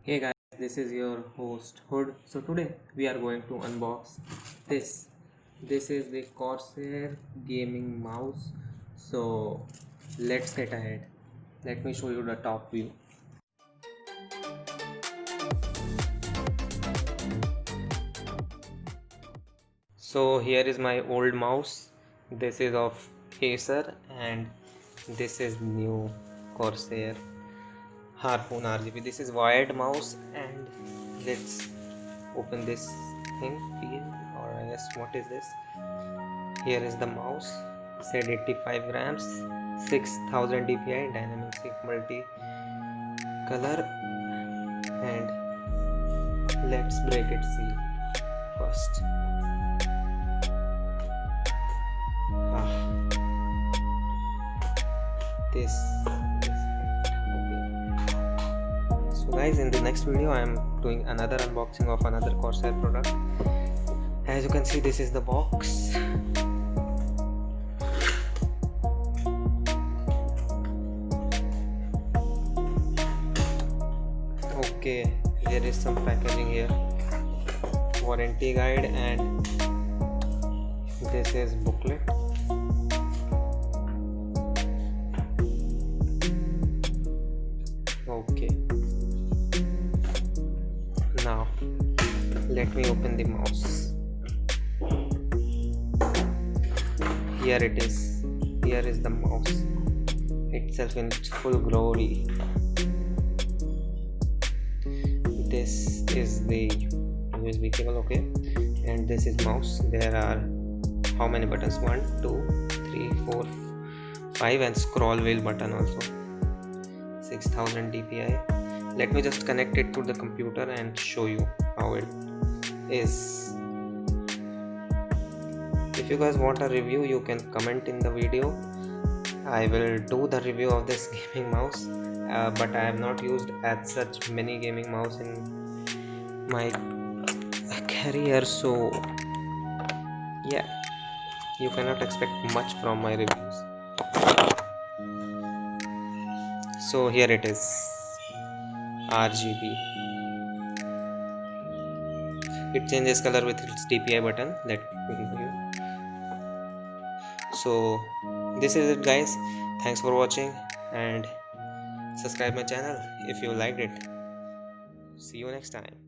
Hey guys, this is your host Hood. So today we are going to unbox this. This is the Corsair gaming mouse. So let's get ahead. Let me show you the top view. So here is my old mouse. This is of Acer and this is new Corsair Harpoon RGB. This is wired mouse and let's open this thing here, or I guess what is this. Here is the mouse, said 85 grams, 6000 dpi, dynamic sync multi color, and let's break its seal first. This okay. So guys, in the next video I am doing another unboxing of another Corsair product. As you can see, this is the box. Okay, there is some packaging here, warranty guide, and this is booklet. Okay, now let me open the mouse. Here it is. Here is the mouse itself in its full glory. This is the USB cable, okay, and this is mouse. There are how many buttons? 1 2 3 4 5, and scroll wheel button also. 6000 dpi. Let me just connect it to the computer and show you how it is. If you guys want a review, you can comment in the video. I will do the review of this gaming mouse, but I have not used as such many gaming mouse in my career, so yeah, you cannot expect much from my reviews. So here it is, RGB. It changes color with its DPI button. Let me give you. So this is it guys. Thanks for watching and subscribe my channel if you liked it. See you next time.